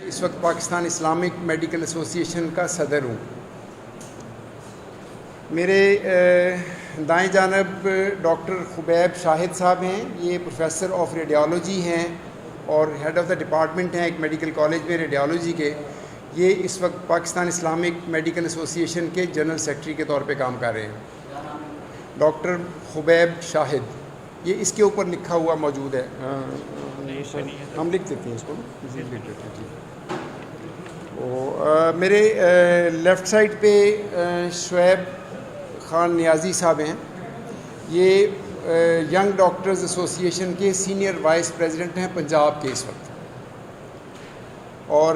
اس وقت Pakistan Islamic medical association کا صدر ہوں۔ میرے دائیں جانب ڈاکٹر خبیب شاہد صاحب ہیں، یہ پروفیسر آف ریڈیالوجی ہیں اور ہیڈ آف دا ڈپارٹمنٹ ہیں ایک میڈیکل کالج میں ریڈیالوجی کے۔ یہ اس وقت پاکستان اسلامک میڈیکل ایسوسیشن کے جنرل سیکرٹری کے طور پہ کام کر رہے ہیں۔ ڈاکٹر خبیب شاہد، یہ اس کے اوپر لکھا ہوا موجود ہے، ہم لکھ دیتے ہیں اس کو۔ میرے لیفٹ سائڈ پہ شعیب خان نیازی صاحب ہیں، یہ ینگ ڈاکٹرز ایسوسیشن کے سینئر وائس پریزیڈنٹ ہیں پنجاب کے اس وقت، اور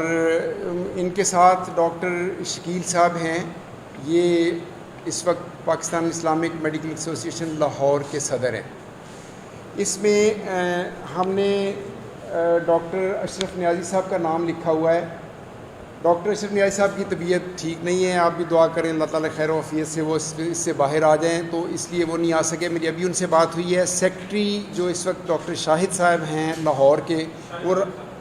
ان کے ساتھ ڈاکٹر شکیل صاحب ہیں، یہ اس وقت Pakistan Islamic medical association Lahore کے صدر ہیں۔ اس میں ہم نے ڈاکٹر اشرف نیازی صاحب کا نام لکھا ہوا ہے۔ ڈاکٹر اشرف نیازی صاحب کی طبیعت ٹھیک نہیں ہے، آپ بھی دعا کریں اللہ تعالیٰ خیر و عافیت سے وہ اس سے باہر آ جائیں، تو اس لیے وہ نہیں آ سکے۔ میری ابھی ان سے بات ہوئی ہے۔ سیکرٹری جو اس وقت ڈاکٹر شاہد صاحب ہیں لاہور کے، اور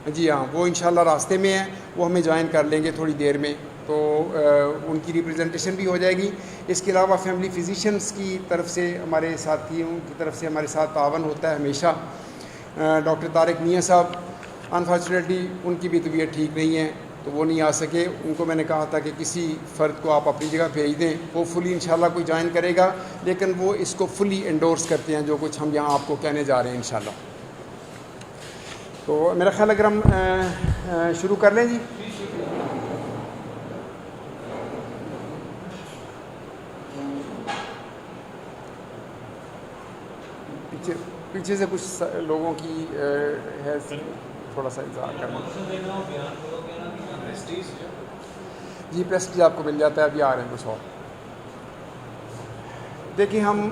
جی ہاں وہ انشاءاللہ راستے میں ہیں، وہ ہمیں جوائن کر لیں گے تھوڑی دیر میں، تو ان کی ریپرزنٹیشن بھی ہو جائے گی۔ اس کے علاوہ فیملی فزیشنز کی طرف سے ہمارے ساتھیوں کی طرف سے ہمارے ساتھ تعاون ہوتا ہے ہمیشہ۔ ڈاکٹر طارق میاں صاحب انفارچونیٹلی ان کی بھی طبیعت ٹھیک نہیں ہے، تو وہ نہیں آ سکے۔ ان کو میں نے کہا تھا کہ کسی فرد کو آپ اپنی جگہ بھیج دیں، وہ فلی انشاءاللہ کوئی جوائن کرے گا، لیکن وہ اس کو فلی انڈورس کرتے ہیں جو کچھ ہم یہاں آپ کو کہنے جا رہے ہیں انشاءاللہ۔ تو میرا خیال اگر ہم شروع کر لیں جی۔ پیچھے سے کچھ لوگوں کی ہے، تھوڑا سا انتظار کرنا جی، پریسٹیج آپ کو مل جاتا ہے، ابھی آ رہے ہیں کچھ اور۔ دیکھیں ہم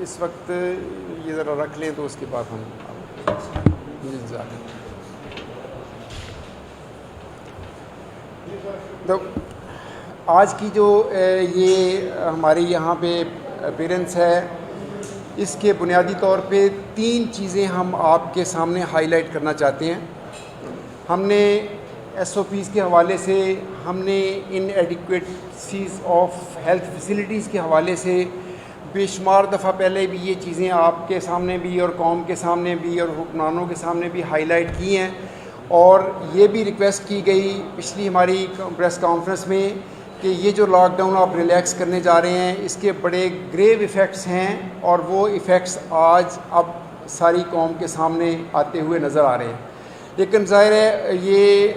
اس وقت یہ ذرا رکھ لیں تو اس کے بعد ہم تو آج کی جو یہ ہماری یہاں پہ اپیرنس ہے، اس کے بنیادی طور پہ 3 چیزیں ہم آپ کے سامنے ہائی لائٹ کرنا چاہتے ہیں۔ ہم نے ایس او پیز کے حوالے سے، ہم نے ان ایڈیکویٹسیز آف ہیلتھ فیسلٹیز کے حوالے سے بے شمار دفعہ پہلے بھی یہ چیزیں آپ کے سامنے بھی اور قوم کے سامنے بھی اور حکمرانوں کے سامنے بھی ہائی لائٹ کی ہیں، اور یہ بھی ریکویسٹ کی گئی پچھلی ہماری پریس کانفرنس میں کہ یہ جو لاک ڈاؤن آپ ریلیکس کرنے جا رہے ہیں، اس کے بڑے گریو ایفیکٹس ہیں، اور وہ ایفیکٹس آج اب ساری قوم کے سامنے آتے ہوئے نظر آ رہے ہیں۔ لیکن ظاہر ہے یہ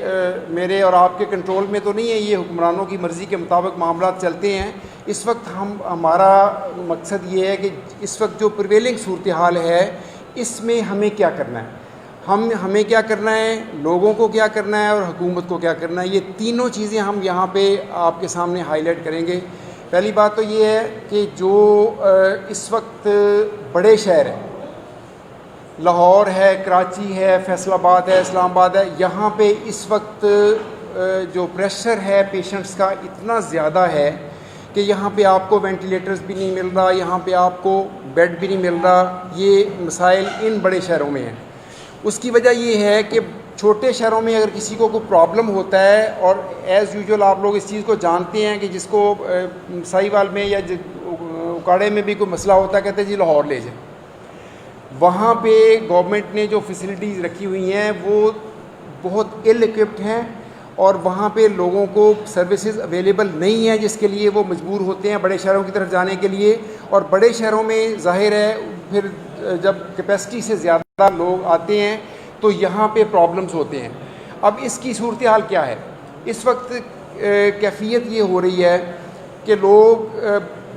میرے اور آپ کے کنٹرول میں تو نہیں ہے، یہ حکمرانوں کی مرضی کے مطابق معاملات چلتے ہیں۔ اس وقت ہمارا مقصد یہ ہے کہ اس وقت جو پریویلنگ صورتحال ہے اس میں ہمیں کیا کرنا ہے، ہمیں کیا کرنا ہے، لوگوں کو کیا کرنا ہے، اور حکومت کو کیا کرنا ہے۔ یہ تینوں چیزیں ہم یہاں پہ آپ کے سامنے ہائی لائٹ کریں گے۔ پہلی بات تو یہ ہے کہ جو اس وقت بڑے شہر ہیں، لاہور ہے، کراچی ہے، فیصل آباد ہے، اسلام آباد ہے، یہاں پہ اس وقت جو پریشر ہے پیشنٹس کا اتنا زیادہ ہے کہ یہاں پہ آپ کو وینٹیلیٹرز بھی نہیں مل رہا، یہاں پہ آپ کو بیڈ بھی نہیں مل رہا۔ یہ مسائل ان بڑے شہروں میں ہیں۔ اس کی وجہ یہ ہے کہ چھوٹے شہروں میں اگر کسی کو کوئی پرابلم ہوتا ہے، اور ایز یوزول آپ لوگ اس چیز کو جانتے ہیں کہ جس کو ساہیوال میں یا اکاڑے میں بھی کوئی مسئلہ ہوتا ہے، کہتے ہیں جی لاہور لے جائیں۔ وہاں پہ گورنمنٹ نے جو فیسلٹیز رکھی ہوئی ہیں وہ بہت ایل ایکوپڈ ہیں، اور وہاں پہ لوگوں کو سروسز اویلیبل نہیں ہیں، جس کے لیے وہ مجبور ہوتے ہیں بڑے شہروں کی طرف جانے کے لیے۔ اور بڑے شہروں میں ظاہر ہے پھر جب کیپیسٹی سے زیادہ لوگ آتے ہیں تو یہاں پہ پرابلمز ہوتے ہیں۔ اب اس کی صورتحال کیا ہے؟ اس وقت کیفیت یہ ہو رہی ہے کہ لوگ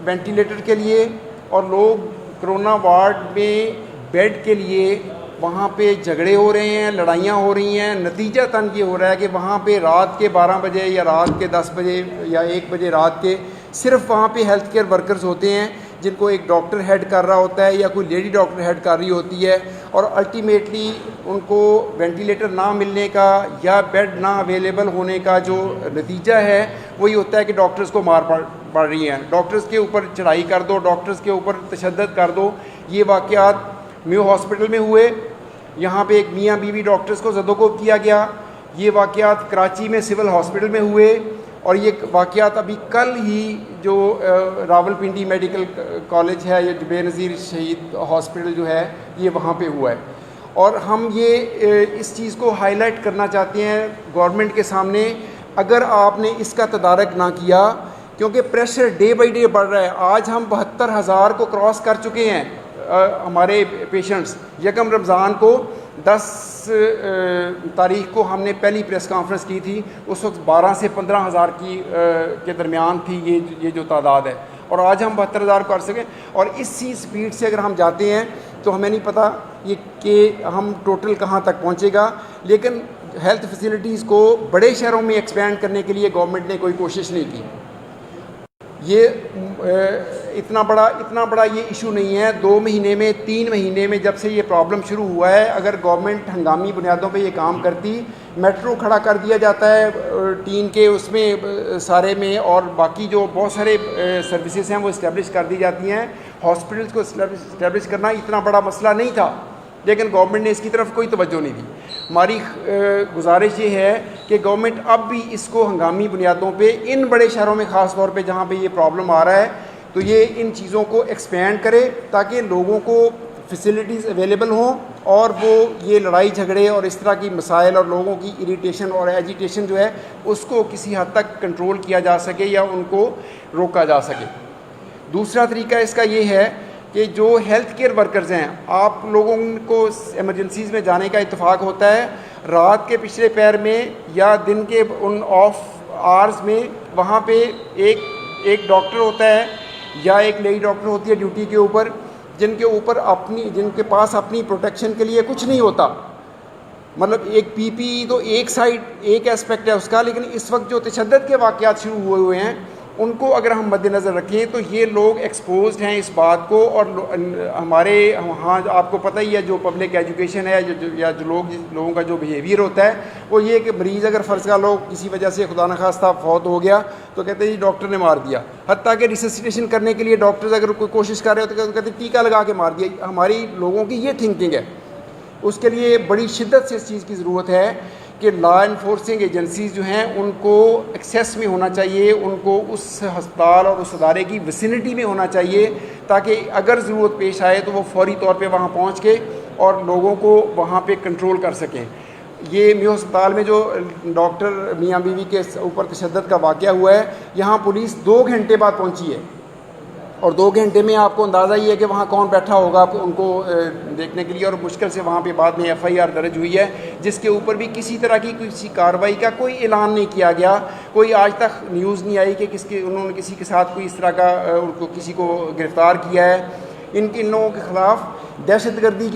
وینٹیلیٹر کے لیے اور لوگ کرونا وارڈ میں بیڈ کے لیے وہاں پہ جھگڑے ہو رہے ہیں، لڑائیاں ہو رہی ہیں۔ نتیجہ تن یہ ہو رہا ہے کہ وہاں پہ رات کے 12 بجے یا رات کے 10 بجے یا 1 بجے رات کے صرف وہاں پہ ہیلتھ کیئر ورکرز ہوتے ہیں جن کو ایک ڈاکٹر ہیڈ کر رہا ہوتا ہے یا کوئی لیڈی ڈاکٹر ہیڈ کر رہی ہوتی ہے، اور الٹیمیٹلی ان کو وینٹیلیٹر نہ ملنے کا یا بیڈ نہ اویلیبل ہونے کا جو نتیجہ ہے وہی ہوتا ہے کہ ڈاکٹرز کو مار پڑ رہی ہیں۔ ڈاکٹرز کے اوپر چڑھائی کر دو، ڈاکٹرز کے اوپر تشدد کر دو۔ یہ واقعات میو ہاسپٹل میں ہوئے، یہاں پہ ایک میاں بیوی ڈاکٹرز کو زد و کوب کیا گیا، یہ واقعات کراچی میں سول ہاسپٹل میں ہوئے، اور یہ واقعات ابھی کل ہی جو راولپنڈی میڈیکل کالج ہے یا بے نظیر شہید ہاسپٹل جو ہے یہ وہاں پہ ہوا ہے. اور ہم یہ اس چیز کو ہائی لائٹ کرنا چاہتے ہیں گورنمنٹ کے سامنے، اگر آپ نے اس کا تدارک نہ کیا، کیونکہ پریشر ڈے بائی ڈے بڑھ رہا ہے. آج ہم 72,000 کو کراس کر چکے ہیں ہمارے پیشنٹس. یکم رمضان کو 10 تاریخ کو ہم نے پہلی پریس کانفرنس کی تھی، اس وقت 12 سے 15,000 کے درمیان تھی یہ جو تعداد ہے، اور آج ہم 72,000 کر سکیں. اور اسی سپیڈ سے اگر ہم جاتے ہیں تو ہمیں نہیں پتہ یہ کہ ہم ٹوٹل کہاں تک پہنچے گا. لیکن ہیلتھ فیسلٹیز کو بڑے شہروں میں ایکسپینڈ کرنے کے لیے گورنمنٹ نے کوئی کوشش نہیں کی. یہ اتنا بڑا یہ ایشو نہیں ہے. 2 مہینے میں 3 مہینے میں جب سے یہ پرابلم شروع ہوا ہے، اگر گورنمنٹ ہنگامی بنیادوں پہ یہ کام کرتی، میٹرو کھڑا کر دیا جاتا ہے ٹین کے اس میں سارے میں، اور باقی جو بہت سارے سروسز ہیں وہ اسٹیبلش کر دی جاتی ہیں. ہاسپٹلس کو اسٹیبلش کرنا اتنا بڑا مسئلہ نہیں تھا، لیکن گورنمنٹ نے اس کی طرف کوئی توجہ نہیں دی. ہماری گزارش یہ ہے کہ گورنمنٹ اب بھی اس کو ہنگامی بنیادوں پہ ان بڑے شہروں میں خاص طور پہ جہاں پہ یہ پرابلم آ رہا ہے تو یہ ان چیزوں کو ایکسپینڈ کرے تاکہ لوگوں کو فیسلٹیز اویلیبل ہوں، اور وہ یہ لڑائی جھگڑے اور اس طرح کی مسائل اور لوگوں کی اریٹیشن اور ایجیٹیشن جو ہے اس کو کسی حد تک کنٹرول کیا جا سکے یا ان کو روکا جا سکے. دوسرا طریقہ اس کا یہ ہے کہ جو ہیلتھ کیئر ورکرز ہیں، آپ لوگوں کو ایمرجنسیز میں جانے کا اتفاق ہوتا ہے، رات کے پچھلے پہر میں یا دن کے ان آف آورز میں وہاں پہ ایک ڈاکٹر ہوتا ہے یا ایک لیڈی ڈاکٹر ہوتی ہے ڈیوٹی کے اوپر، جن کے پاس اپنی پروٹیکشن کے لیے کچھ نہیں ہوتا. مطلب ایک پی پی ای تو ایک سائڈ ایک اسپیکٹ ہے اس کا، لیکن اس وقت جو تشدد کے واقعات شروع ہوئے ہیں ان کو اگر ہم مد نظر رکھیں تو یہ لوگ ایکسپوزڈ ہیں اس بات کو. اور ہمارے وہاں آپ کو پتہ ہی ہے جو پبلک ایجوکیشن ہے یا جو لوگوں کا جو بیہیویئر ہوتا ہے وہ یہ کہ مریض اگر فرض کا لوگ کسی وجہ سے خدا نخواستہ فوت ہو گیا تو کہتے ہیں جی ڈاکٹر نے مار دیا. حتیٰ کہ ریسسیٹیشن کرنے کے لیے ڈاکٹرز اگر کوئی کوشش کر رہے ہو تو کہتے ہیں ٹیکہ لگا کے مار دیا. ہماری لوگوں کی یہ تھنکنگ ہے. اس کے لیے بڑی شدت سے اس چیز کی ضرورت ہے کہ لا انفورسنگ ایجنسیز جو ہیں ان کو ایکسیس میں ہونا چاہیے، ان کو اس ہسپتال اور اس ادارے کی ویسینٹی میں ہونا چاہیے تاکہ اگر ضرورت پیش آئے تو وہ فوری طور پہ وہاں پہنچ کے اور لوگوں کو وہاں پہ کنٹرول کر سکیں. یہ میو ہسپتال میں جو ڈاکٹر میاں بیوی کے اوپر تشدد کا واقعہ ہوا ہے، یہاں پولیس 2 گھنٹے بعد پہنچی ہے، اور 2 گھنٹے میں آپ کو اندازہ یہ ہے کہ وہاں کون بیٹھا ہوگا ان کو دیکھنے کے لیے. اور مشکل سے وہاں پہ بعد میں FIR درج ہوئی ہے جس کے اوپر بھی کسی طرح کی کسی کارروائی کا کوئی اعلان نہیں کیا گیا. کوئی آج تک نیوز نہیں آئی کہ انہوں نے کسی کے ساتھ کوئی اس طرح کا ان کو کسی کو گرفتار کیا ہے. ان لوگوں کے خلاف دہشت گردی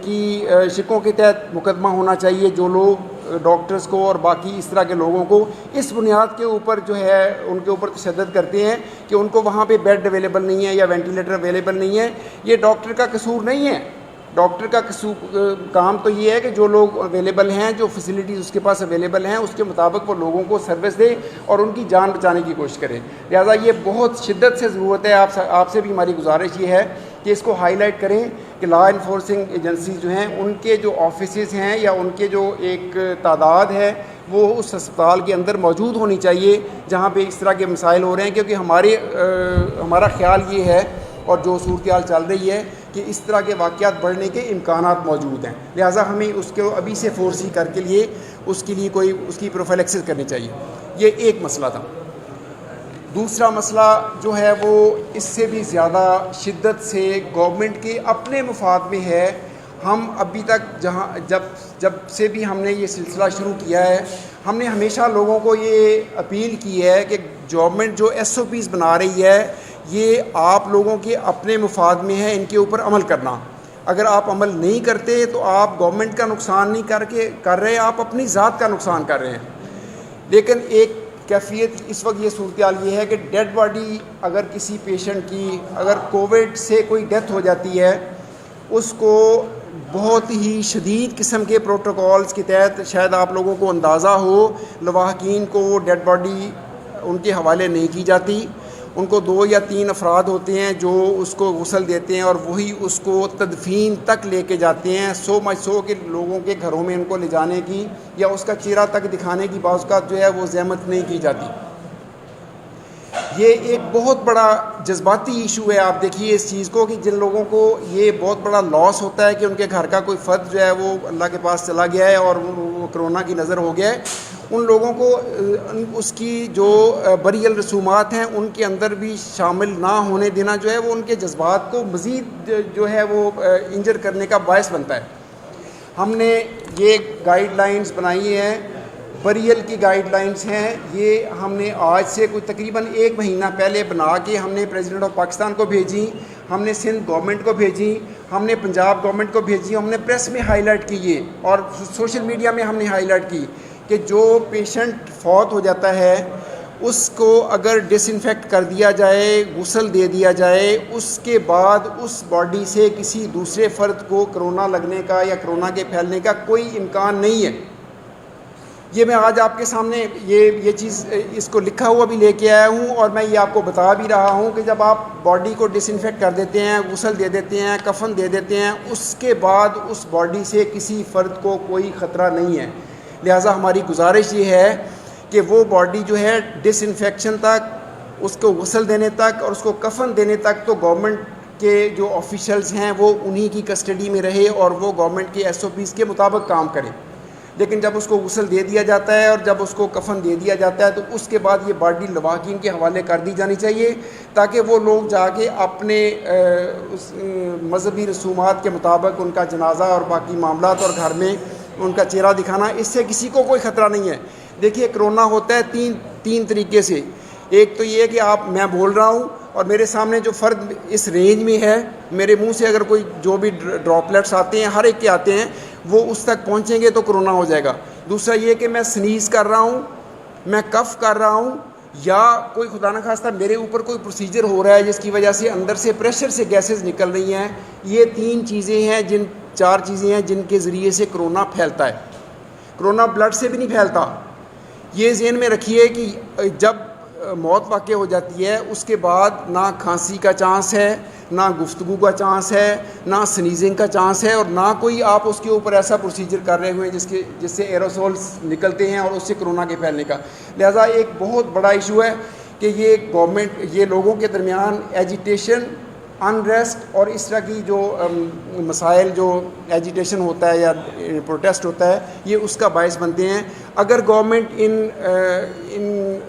کی شکوں کے تحت مقدمہ ہونا چاہیے. جو لوگ ڈاکٹرز کو اور باقی اس طرح کے لوگوں کو اس بنیاد کے اوپر جو ہے ان کے اوپر تشدد کرتے ہیں کہ ان کو وہاں پہ بیڈ اویلیبل نہیں ہے یا وینٹیلیٹر اویلیبل نہیں ہے، یہ ڈاکٹر کا قصور نہیں ہے. ڈاکٹر کا کام تو یہ ہے کہ جو لوگ اویلیبل ہیں، جو فیسلٹیز اس کے پاس اویلیبل ہیں، اس کے مطابق وہ لوگوں کو سروس دے اور ان کی جان بچانے کی کوشش کرے. لہٰذا یہ بہت شدت سے ضرورت ہے. آپ سے بھی ہماری گزارش یہ ہے کہ اس کو ہائی لائٹ کریں کہ لا انفورسنگ ایجنسیز جو ہیں ان کے جو آفیسز ہیں یا ان کے جو ایک تعداد ہے وہ اس ہسپتال کے اندر موجود ہونی چاہیے جہاں پہ اس طرح کے مسائل ہو رہے ہیں. کیونکہ ہمارا خیال یہ ہے اور جو صورتحال چل رہی ہے کہ اس طرح کے واقعات بڑھنے کے امکانات موجود ہیں. لہٰذا ہمیں اس کو ابھی سے فورسی کر کے لیے اس کی پروفیلیکسس کرنی چاہیے. یہ ایک مسئلہ تھا. دوسرا مسئلہ جو ہے وہ اس سے بھی زیادہ شدت سے گورنمنٹ کے اپنے مفاد میں ہے. ہم ابھی تک جب سے بھی ہم نے یہ سلسلہ شروع کیا ہے، ہم نے ہمیشہ لوگوں کو یہ اپیل کی ہے کہ گورنمنٹ جو SOPs بنا رہی ہے یہ آپ لوگوں کے اپنے مفاد میں ہے، ان کے اوپر عمل کرنا. اگر آپ عمل نہیں کرتے تو آپ گورنمنٹ کا نقصان نہیں کر رہے، آپ اپنی ذات کا نقصان کر رہے ہیں. لیکن ایک کیفیت اس وقت یہ صورتحال یہ ہے کہ ڈیڈ باڈی اگر کسی پیشنٹ کی اگر کووڈ سے کوئی ڈیتھ ہو جاتی ہے، اس کو بہت ہی شدید قسم کے پروٹوکولز کے تحت، شاید آپ لوگوں کو اندازہ ہو، لواحقین کو وہ ڈیڈ باڈی ان کے حوالے نہیں کی جاتی. ان کو 2 یا 3 افراد ہوتے ہیں جو اس کو غسل دیتے ہیں اور وہی اس کو تدفین تک لے کے جاتے ہیں، سو کہ لوگوں کے گھروں میں ان کو لے جانے کی یا اس کا چہرہ تک دکھانے کی بعض اوقات جو ہے وہ زحمت نہیں کی جاتی۔ یہ ایک بہت بڑا جذباتی ایشو ہے۔ آپ دیکھیے اس چیز کو کہ جن لوگوں کو یہ بہت بڑا لاس ہوتا ہے کہ ان کے گھر کا کوئی فرد جو ہے وہ اللہ کے پاس چلا گیا ہے اور وہ کرونا کی نظر ہو گیا ہے، ان لوگوں کو اس کی جو بریل رسومات ہیں ان کے اندر بھی شامل نہ ہونے دینا جو ہے وہ ان کے جذبات کو مزید جو ہے وہ انجر کرنے کا باعث بنتا ہے۔ ہم نے یہ گائیڈ لائنز بنائی ہیں، بریل کی گائیڈ لائنز ہیں، یہ ہم نے آج سے کوئی تقریباً 1 مہینہ پہلے بنا کے ہم نے پریزیڈنٹ آف پاکستان کو بھیجی، ہم نے سندھ گورنمنٹ کو بھیجی، ہم نے پنجاب گورنمنٹ کو بھیجی، ہم نے پریس میں ہائی لائٹ کی یہ اور سوشل میڈیا میں ہم نے ہائی لائٹ کی کہ جو پیشنٹ فوت ہو جاتا ہے اس کو اگر ڈس انفیکٹ کر دیا جائے، غسل دے دیا جائے، اس کے بعد اس باڈی سے کسی دوسرے فرد کو کرونا لگنے کا یا کرونا کے پھیلنے کا کوئی امکان نہیں ہے۔ یہ میں آج آپ کے سامنے یہ چیز اس کو لکھا ہوا بھی لے کے آیا ہوں اور میں یہ آپ کو بتا بھی رہا ہوں کہ جب آپ باڈی کو ڈس انفیکٹ کر دیتے ہیں، غسل دے دیتے ہیں، کفن دے دیتے ہیں، اس کے بعد اس باڈی سے کسی فرد کو کوئی خطرہ نہیں ہے۔ لہٰذا ہماری گزارش یہ ہے کہ وہ باڈی جو ہے ڈس انفیکشن تک، اس کو غسل دینے تک اور اس کو کفن دینے تک تو گورنمنٹ کے جو آفیشلز ہیں وہ انہی کی کسٹڈی میں رہے اور وہ گورنمنٹ کے SOPs کے مطابق کام کرے۔ لیکن جب اس کو غسل دے دیا جاتا ہے اور جب اس کو کفن دے دیا جاتا ہے تو اس کے بعد یہ باڈی لواحقین کے حوالے کر دی جانی چاہیے تاکہ وہ لوگ جا کے اپنے اس مذہبی رسومات کے مطابق ان کا جنازہ اور باقی معاملات اور گھر میں ان کا چہرہ دکھانا، اس سے کسی کو کوئی خطرہ نہیں ہے۔ دیکھیے کرونا ہوتا ہے تین طریقے سے۔ ایک تو یہ ہے کہ میں بول رہا ہوں اور میرے سامنے جو فرد اس رینج میں ہے، میرے منہ سے اگر کوئی جو بھی ڈراپلیٹس آتے ہیں، ہر ایک کے آتے ہیں، وہ اس تک پہنچیں گے تو کرونا ہو جائے گا۔ دوسرا یہ کہ میں سنیز کر رہا ہوں، میں کف کر رہا ہوں، یا کوئی خدا نہ خواستہ میرے اوپر کوئی پروسیجر ہو رہا ہے جس کی وجہ سے اندر سے پریشر سے گیسز نکل رہی ہیں۔ یہ 4 چیزیں ہیں جن کے ذریعے سے کرونا پھیلتا ہے۔ کرونا بلڈ سے بھی نہیں پھیلتا۔ یہ ذہن میں رکھیے کہ جب موت واقع ہو جاتی ہے اس کے بعد نہ کھانسی کا چانس ہے، نہ گفتگو کا چانس ہے، نہ سنیزنگ کا چانس ہے، اور نہ کوئی آپ اس کے اوپر ایسا پروسیجر کر رہے ہوئے جس سے ایروسولز نکلتے ہیں اور اس سے کرونا کے پھیلنے کا۔ لہٰذا ایک بہت بڑا ایشو ہے کہ یہ لوگوں کے درمیان ایجیٹیشن، انریسٹ اور اس طرح کی جو مسائل، جو ایجیٹیشن ہوتا ہے یا پروٹیسٹ ہوتا ہے، یہ اس کا باعث بنتے ہیں۔ اگر گورنمنٹ ان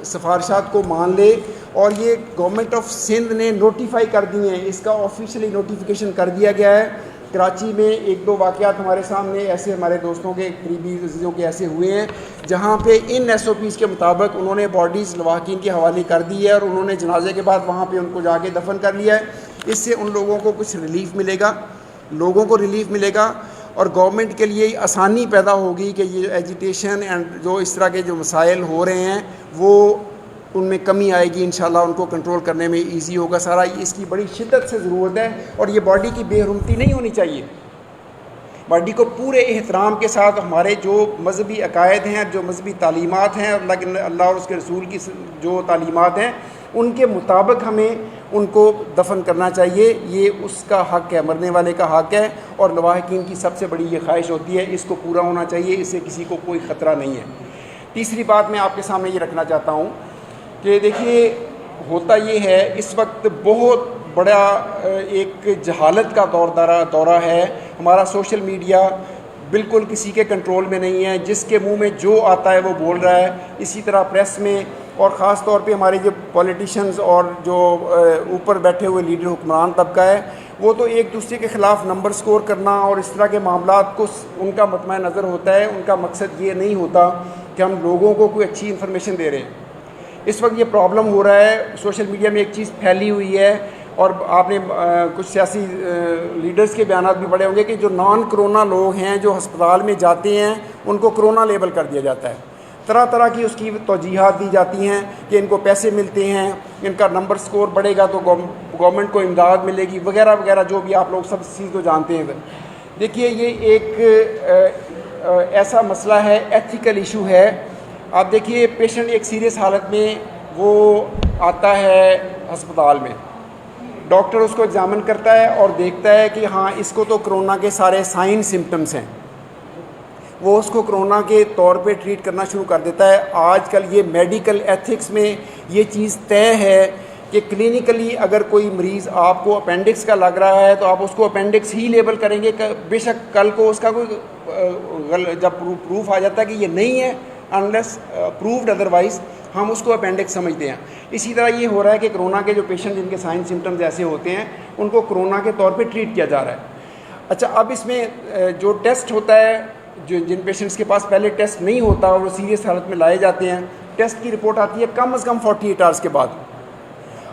سفارشات کو مان لے، اور یہ گورنمنٹ آف سندھ نے نوٹیفائی کر دی ہیں، اس کا آفیشلی نوٹیفیکیشن کر دیا گیا ہے۔ کراچی میں 1-2 واقعات ہمارے سامنے ایسے ہمارے دوستوں کے قریبی عزیزوں کے ایسے ہوئے ہیں جہاں پہ ان SOPs کے مطابق انہوں نے باڈیز لواحقین کے حوالے کر دی ہے اور انہوں نے جنازے کے بعد وہاں پہ ان کو جا کے دفن کر لیا ہے۔ اس سے ان لوگوں کو کچھ ریلیف ملے گا، اور گورنمنٹ کے لیے آسانی پیدا ہوگی کہ یہ ایجیٹیشن اینڈ جو اس طرح کے جو مسائل ہو رہے ہیں وہ ان میں کمی آئے گی، انشاءاللہ ان کو کنٹرول کرنے میں ایزی ہوگا سارا۔ اس کی بڑی شدت سے ضرورت ہے اور یہ باڈی کی بے حرمتی نہیں ہونی چاہیے۔ باڈی کو پورے احترام کے ساتھ ہمارے جو مذہبی عقائد ہیں، جو مذہبی تعلیمات ہیں، اور اللہ اور اس کے رسول کی جو تعلیمات ہیں ان کے مطابق ہمیں ان کو دفن کرنا چاہیے۔ یہ اس کا حق ہے، مرنے والے کا حق ہے، اور لواحقین کی سب سے بڑی یہ خواہش ہوتی ہے، اس کو پورا ہونا چاہیے، اس سے کسی کو کوئی خطرہ نہیں ہے۔ تیسری بات میں آپ کے سامنے یہ رکھنا چاہتا ہوں کہ دیکھیے ہوتا یہ ہے اس وقت بہت بڑا ایک جہالت کا دورہ ہے۔ ہمارا سوشل میڈیا بالکل کسی کے کنٹرول میں نہیں ہے، جس کے منہ میں جو آتا ہے وہ بول رہا ہے۔ اسی طرح پریس میں، اور خاص طور پہ ہمارے جو پولیٹیشنز اور جو اوپر بیٹھے ہوئے لیڈر حکمران طبقہ ہے، وہ تو ایک دوسرے کے خلاف نمبر سکور کرنا اور اس طرح کے معاملات کو ان کا مطمع نظر ہوتا ہے۔ ان کا مقصد یہ نہیں ہوتا کہ ہم لوگوں کو کوئی اچھی انفارمیشن دے رہے ہیں۔ اس وقت یہ پرابلم ہو رہا ہے، سوشل میڈیا میں ایک چیز پھیلی ہوئی ہے، اور آپ نے کچھ سیاسی لیڈرز کے بیانات بھی پڑھے ہوں گے کہ جو نان کرونا لوگ ہیں جو ہسپتال میں جاتے ہیں ان کو کرونا لیبل کر دیا جاتا ہے۔ طرح طرح کی اس کی توجیحات دی جاتی ہیں کہ ان کو پیسے ملتے ہیں، ان کا نمبر سکور بڑھے گا تو گورنمنٹ کو امداد ملے گی، وغیرہ وغیرہ، جو بھی آپ لوگ سب چیز کو جانتے ہیں۔ دیکھیے یہ ایک ایسا مسئلہ ہے، ایتھیکل ایشو ہے۔ آپ دیکھیے پیشنٹ ایک سیریس حالت میں وہ آتا ہے ہسپتال میں. ڈاکٹر اس کو ایگزامن کرتا ہے اور دیکھتا ہے کہ ہاں اس کو تو کرونا کے سارے سائن سمٹمس ہیں, وہ اس کو کرونا کے طور پہ ٹریٹ کرنا شروع کر دیتا ہے. آج کل یہ میڈیکل ایتھکس میں یہ چیز طے ہے کہ کلینکلی اگر کوئی مریض آپ کو اپینڈکس کا لگ رہا ہے تو آپ اس کو اپینڈکس ہی لیبل کریں گے, بے شک کل کو اس کا کوئی جب پروف آ جاتا ہے کہ یہ نہیں ہے, انلیس پروفڈ ادروائز ہم اس کو اپینڈکس سمجھتے ہیں. اسی طرح یہ ہو رہا ہے کہ کرونا کے جو پیشنٹ جن کے سائن سمٹمز ایسے ہوتے ہیں ان کو کرونا کے طور پہ ٹریٹ کیا جا رہا ہے. اچھا, اب اس میں جو ٹیسٹ ہوتا ہے, جن پیشنٹس کے پاس پہلے ٹیسٹ نہیں ہوتا اور وہ سیریس حالت میں لائے جاتے ہیں, ٹیسٹ کی رپورٹ آتی ہے کم از کم 48 آورس کے بعد.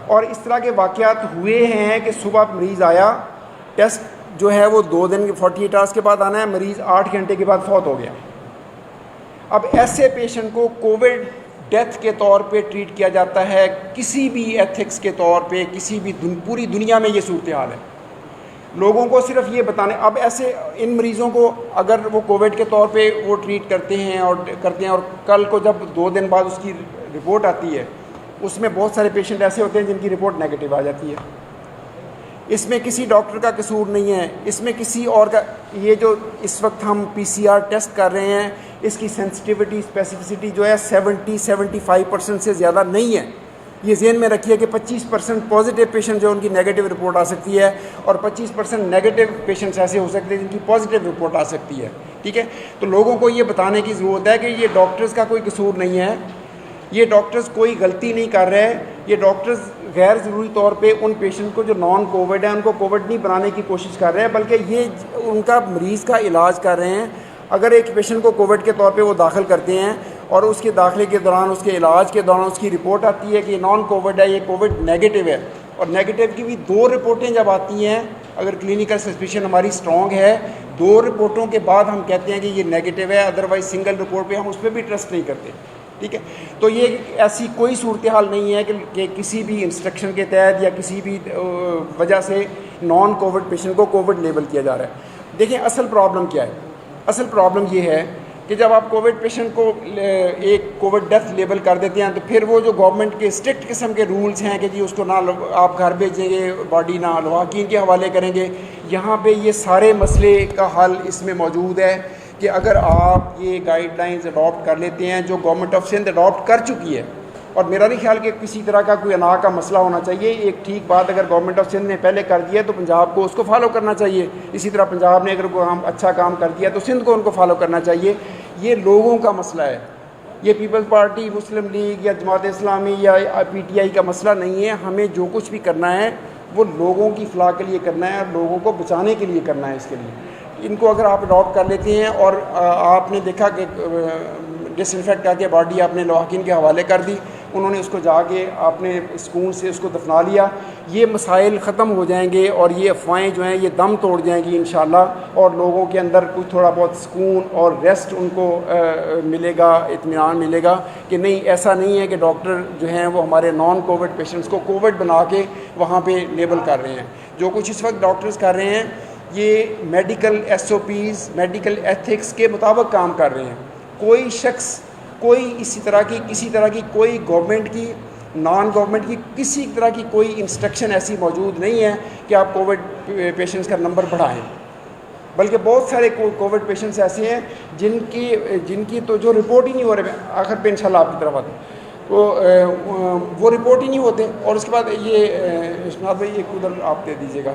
اور اس طرح کے واقعات ہوئے ہیں کہ صبح مریض آیا, ٹیسٹ جو ہے وہ 2 دن 48 آورس کے بعد آنا ہے, مریض 8 گھنٹے کے بعد فوت ہو گیا. اب ایسے پیشنٹ کو کووڈ ڈیتھ کے طور پہ ٹریٹ کیا جاتا ہے, کسی بھی ایتھکس کے طور پہ, کسی بھی پوری دنیا میں یہ صورتحال ہے. لوگوں کو صرف یہ بتانے, اب ایسے ان مریضوں کو اگر وہ کووڈ کے طور پہ وہ ٹریٹ کرتے ہیں اور کل کو جب 2 دن بعد اس کی رپورٹ آتی ہے, اس میں بہت سارے پیشنٹ ایسے ہوتے ہیں جن کی رپورٹ نیگیٹو آ جاتی ہے. اس میں کسی ڈاکٹر کا قصور نہیں ہے, اس میں کسی اور کا. یہ جو اس وقت ہم PCR ٹیسٹ کر رہے ہیں اس کی سینسٹیوٹی اسپیسیفسٹی جو ہے 70-75% سے زیادہ نہیں ہے. یہ ذہن میں رکھیے کہ 25% پازیٹیو پیشنٹ جو ان کی نیگیٹو رپورٹ آ سکتی ہے اور 25% نیگیٹو پیشنٹس ایسے ہو سکتے ہیں جن کی پازیٹیو رپورٹ آ سکتی ہے. ٹھیک ہے, تو لوگوں کو یہ بتانے کی ضرورت ہے کہ یہ ڈاکٹرز کا کوئی قصور نہیں ہے, یہ ڈاکٹرز کوئی غلطی نہیں کر رہے. یہ ڈاکٹرز غیر ضروری طور پہ ان پیشنٹ کو جو نان کووڈ ہیں ان کو کووڈ نہیں بنانے کی کوشش کر رہے ہیں, بلکہ یہ ان کا مریض کا علاج کر رہے ہیں. اگر ایک پیشنٹ کو کووڈ کے طور پہ وہ داخل کرتے ہیں اور اس کے داخلے کے دوران, اس کے علاج کے دوران اس کی رپورٹ آتی ہے کہ یہ نان کووڈ ہے, یہ کووڈ نیگیٹو ہے, اور نیگیٹو کی بھی 2 رپورٹیں جب آتی ہیں, اگر کلینکل سسپیشن ہماری اسٹرانگ ہے, 2 رپورٹوں کے بعد ہم کہتے ہیں کہ یہ نیگیٹو ہے, ادروائز سنگل رپورٹ پہ ہم اس پہ بھی ٹرسٹ نہیں کرتے. ٹھیک ہے, تو یہ ایسی کوئی صورتحال نہیں ہے کہ کسی بھی انسٹرکشن کے تحت یا کسی بھی وجہ سے نان کووڈ پیشنٹ کو کووڈ لیبل کیا جا رہا ہے. دیکھیں اصل پرابلم کیا ہے. اصل پرابلم یہ ہے کہ جب آپ کووڈ پیشنٹ کو ایک کووڈ ڈیتھ لیبل کر دیتے ہیں تو پھر وہ جو گورنمنٹ کے اسٹرکٹ قسم کے رولز ہیں کہ جی اس کو نہ آپ گھر بھیجیں گے, باڈی نہ لواحقین کے حوالے کریں گے, یہاں پہ یہ سارے مسئلے کا حل اس میں موجود ہے کہ اگر آپ یہ گائیڈ لائنز اڈاپٹ کر لیتے ہیں جو گورنمنٹ آف سندھ اڈاپٹ کر چکی ہے, اور میرا نہیں خیال کہ کسی طرح کا کوئی انا کا مسئلہ ہونا چاہیے. ایک ٹھیک بات اگر گورنمنٹ آف سندھ نے پہلے کر دیا تو پنجاب کو اس کو فالو کرنا چاہیے. اسی طرح پنجاب نے اگر کوئی اچھا کام کر دیا تو سندھ کو ان کو فالو کرنا چاہیے. یہ لوگوں کا مسئلہ ہے, یہ پیپلز پارٹی, مسلم لیگ یا جماعت اسلامی یا PTI کا مسئلہ نہیں ہے. ہمیں جو کچھ بھی کرنا ہے وہ لوگوں کی فلاح کے لیے کرنا ہے اور لوگوں کو بچانے کے لیے کرنا ہے. اس کے لیے ان کو اگر آپ اڈاپٹ کر لیتے ہیں اور آپ نے دیکھا کہ ڈس انفیکٹ کر کے باڈی آپ نے لواحقین کے حوالے کر دی, انہوں نے اس کو جا کے آپ نے سکون سے اس کو دفنا لیا, یہ مسائل ختم ہو جائیں گے اور یہ افواہیں جو ہیں یہ دم توڑ جائیں گی انشاءاللہ, اور لوگوں کے اندر کچھ تھوڑا بہت سکون اور ریسٹ ان کو ملے گا, اطمینان ملے گا کہ نہیں ایسا نہیں ہے کہ ڈاکٹر جو ہیں وہ ہمارے نان کووڈ پیشنٹس کو کووڈ بنا کے وہاں پہ لیبل کر رہے ہیں. جو کچھ اس وقت ڈاکٹرز کر رہے ہیں یہ میڈیکل SOPs, میڈیکل ایتھکس کے مطابق کام کر رہے ہیں. کوئی شخص کوئی کسی طرح کی کوئی گورنمنٹ کی, نان گورنمنٹ کی کسی طرح کی کوئی انسٹرکشن ایسی موجود نہیں ہے کہ آپ کووڈ پیشنٹس کا نمبر بڑھائیں. بلکہ بہت سارے کووڈ پیشنٹس ایسے ہیں جن کی تو جو رپورٹ ہی نہیں ہو رہے, آخر پہ انشاءاللہ آپ کی طرف آتے ہیں تو وہ رپورٹ ہی نہیں ہوتے. اور اس کے بعد یہ اسماعیل بھائی ایک ادھر آپ دے دیجیے گا.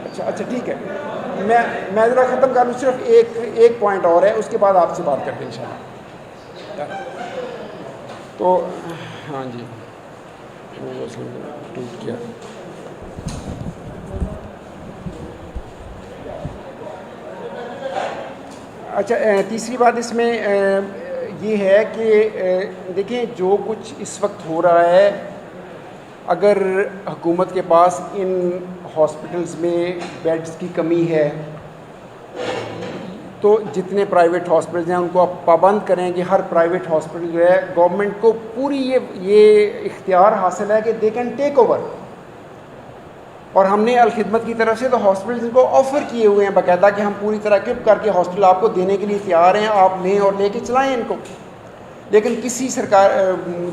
اچھا ٹھیک ہے, میں ذرا ختم کر لوں, صرف ایک پوائنٹ اور ہے, اس کے بعد آپ سے بات کرتے ہیں انشاءاللہ. تو ہاں جی ٹوٹ کیا. اچھا, تیسری بات اس میں یہ ہے کہ دیکھیں جو کچھ اس وقت ہو رہا ہے, اگر حکومت کے پاس ان ہاسپٹلز میں بیڈز کی کمی ہے تو جتنے پرائیویٹ ہاسپٹلز ہیں ان کو آپ پابند کریں کہ ہر پرائیویٹ ہاسپٹل جو ہے گورنمنٹ کو پوری یہ اختیار حاصل ہے کہ دے کین ٹیک اوور. اور ہم نے الخدمت کی طرف سے تو ہاسپٹلز کو آفر کیے ہوئے ہیں باقاعدہ کہ ہم پوری طرح اکوپ کر کے ہاسپٹل آپ کو دینے کے لیے تیار ہیں, آپ لیں اور لے کے چلائیں ان کو. لیکن کسی سرکار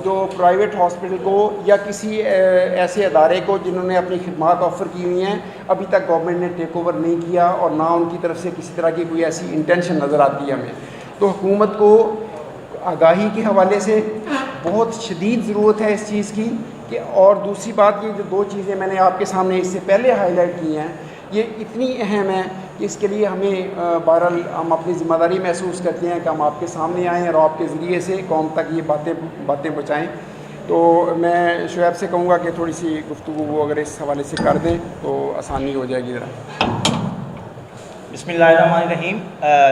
جو پرائیویٹ ہاسپٹل کو یا کسی ایسے ادارے کو جنہوں نے اپنی خدمات آفر کی ہوئی ہیں ابھی تک گورنمنٹ نے ٹیک اوور نہیں کیا، اور نہ ان کی طرف سے کسی طرح کی کوئی ایسی انٹینشن نظر آتی ہے ہمیں. تو حکومت کو آگاہی کے حوالے سے بہت شدید ضرورت ہے اس چیز کی کہ، اور دوسری بات یہ جو دو چیزیں میں نے آپ کے سامنے اس سے پہلے ہائی لائٹ کی ہیں یہ اتنی اہم ہیں کہ اس کے لیے ہمیں بہرحال ہم اپنی ذمہ داری محسوس کرتے ہیں کہ ہم آپ کے سامنے آئیں اور آپ کے ذریعے سے قوم تک یہ باتیں پہنچائیں. تو میں شعیب سے کہوں گا کہ تھوڑی سی گفتگو وہ اگر اس حوالے سے کر دیں تو آسانی ہو جائے گی ذرا. بسم اللہ الرحمن الرحیم.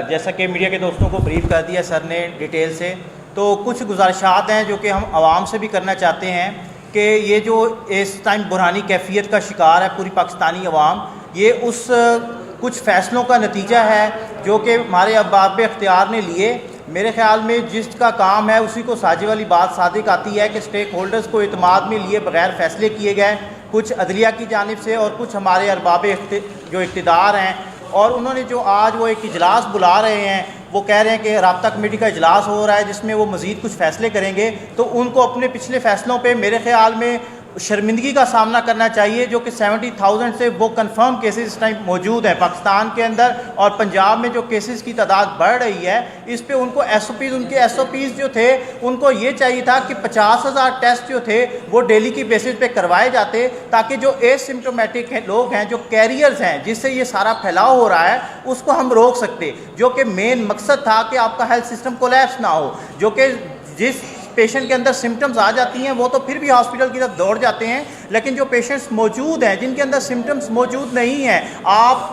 جیسا کہ میڈیا کے دوستوں کو بریف کر دیا سر نے ڈیٹیل سے، تو کچھ گزارشات ہیں جو کہ ہم عوام سے بھی کرنا چاہتے ہیں کہ یہ جو اس ٹائم بحرانی کیفیت کا شکار ہے پوری پاکستانی عوام، یہ اس کچھ فیصلوں کا نتیجہ ہے جو کہ ہمارے ارباب اختیار نے لیے. میرے خیال میں جس کا کام ہے اسی کو ساجے والی بات صادق آتی ہے کہ اسٹیک ہولڈرز کو اعتماد میں لیے بغیر فیصلے کیے گئے، کچھ عدلیہ کی جانب سے اور کچھ ہمارے ارباب جو اقتدار ہیں، اور انہوں نے جو آج وہ ایک اجلاس بلا رہے ہیں، وہ کہہ رہے ہیں کہ رابطہ کمیٹی کا اجلاس ہو رہا ہے جس میں وہ مزید کچھ فیصلے کریں گے، تو ان کو اپنے پچھلے فیصلوں پہ میرے خیال میں شرمندگی کا سامنا کرنا چاہیے. جو کہ 70,000 سے وہ کنفرم کیسز اس ٹائم موجود ہیں پاکستان کے اندر، اور پنجاب میں جو کیسز کی تعداد بڑھ رہی ہے، اس پہ ان کو ان کے ایس او پیز جو تھے ان کو یہ چاہیے تھا کہ 50,000 ٹیسٹ جو تھے وہ ڈیلی کی بیسس پہ کروائے جاتے، تاکہ جو ایسمپٹومیٹک لوگ ہیں، جو کیریئرز ہیں جس سے یہ سارا پھیلاؤ ہو رہا ہے، اس کو ہم روک سکتے. جو کہ مین مقصد تھا کہ آپ کا ہیلتھ سسٹم کولیپس نہ ہو. جو کہ جس پیشنٹ کے اندر سمٹمز آ جاتی ہیں وہ تو پھر بھی ہاسپٹل کی طرف دوڑ جاتے ہیں، لیکن جو پیشنٹس موجود ہیں جن کے اندر سمٹمز موجود نہیں ہیں، آپ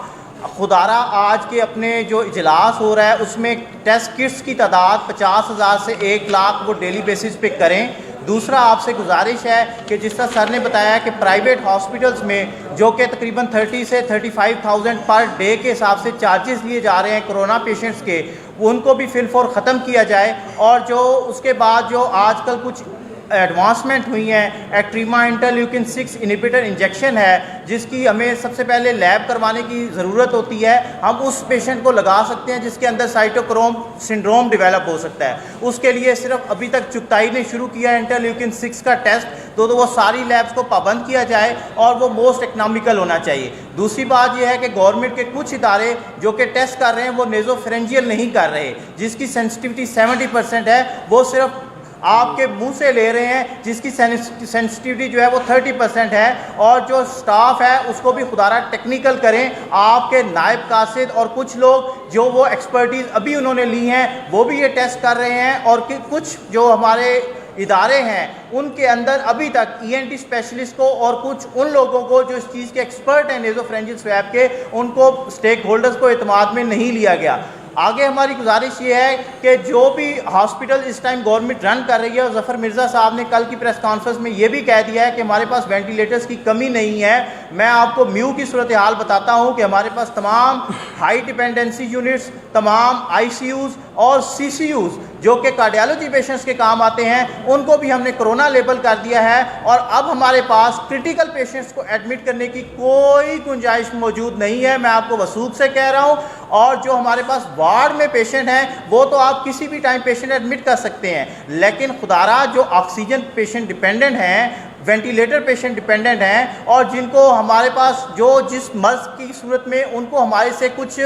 خدارہ آج کے اپنے جو اجلاس ہو رہا ہے اس میں ٹیسٹ کٹس کی تعداد 50,000 سے 1,00,000 وہ ڈیلی بیسس پہ کریں. دوسرا آپ سے گزارش ہے کہ جس طرح سر نے بتایا کہ پرائیویٹ ہاسپٹلز میں جو کہ تقریباً 30 سے 35,000 پر ڈے کے حساب سے چارجز لیے جا رہے ہیں کرونا پیشنٹس کے، ان کو بھی فی الفور ختم کیا جائے. اور جو اس کے بعد جو آج کل کچھ ایڈوانسمنٹ ہوئی ہیں، ایکٹریما انٹرلیوکن 6 انہیبیٹر انجیکشن ہے جس کی ہمیں سب سے پہلے لیب کروانے کی ضرورت ہوتی ہے. ہم اس پیشنٹ کو لگا سکتے ہیں جس کے اندر سائٹوکروم سنڈروم ڈیولپ ہو سکتا ہے. اس کے لیے صرف ابھی تک چغتائی نے شروع کیا ہے انٹرلیوکن 6 کا ٹیسٹ، تو وہ ساری لیبس کو پابند کیا جائے اور وہ موسٹ اکنامیکل ہونا چاہیے. دوسری بات یہ ہے کہ گورنمنٹ کے کچھ ادارے جو کہ ٹیسٹ کر رہے ہیں وہ نیزو فرنجیل نہیں کر رہے، جس کی سینسٹیوٹی 70% ہے، وہ صرف آپ کے منہ سے لے رہے ہیں جس کی سینسٹیوٹی جو ہے وہ 30% ہے. اور جو سٹاف ہے اس کو بھی خدارہ ٹیکنیکل کریں. آپ کے نائب قاصد اور کچھ لوگ جو وہ ایکسپرٹیز ابھی انہوں نے لی ہیں وہ بھی یہ ٹیسٹ کر رہے ہیں، اور کچھ جو ہمارے ادارے ہیں ان کے اندر ابھی تک ENT اسپیشلسٹ کو اور کچھ ان لوگوں کو جو اس چیز کے ایکسپرٹ ہیں نیزو فرنجل سویب کے، ان کو اسٹیک ہولڈرز کو اعتماد میں نہیں لیا گیا. آگے ہماری گزارش یہ ہے کہ جو بھی ہاسپٹل اس ٹائم گورنمنٹ رن کر رہی ہے، اور ظفر مرزا صاحب نے کل کی پریس کانفرنس میں یہ بھی کہہ دیا ہے کہ ہمارے پاس وینٹیلیٹرز کی کمی نہیں ہے. میں آپ کو میو کی صورتحال بتاتا ہوں کہ ہمارے پاس تمام ہائی ڈیپینڈنسی یونٹس، تمام ICUs اور CCUs جو کہ کارڈیالوجی پیشنٹس کے کام آتے ہیں، ان کو بھی ہم نے کرونا لیبل کر دیا ہے. اور اب ہمارے پاس کرٹیکل پیشنٹس کو ایڈمٹ کرنے کی کوئی گنجائش موجود نہیں ہے، میں آپ کو وثوق سے کہہ رہا ہوں. اور جو ہمارے پاس وارڈ میں پیشنٹ ہیں وہ تو آپ کسی بھی ٹائم پیشنٹ ایڈمٹ کر سکتے ہیں، لیکن خدارہ جو آکسیجن پیشنٹ ڈیپینڈنٹ ہیں، وینٹیلیٹر پیشنٹ ڈیپینڈنٹ ہیں، اور جن کو ہمارے پاس جو جس مرض کی صورت میں ان کو ہمارے سے کچھ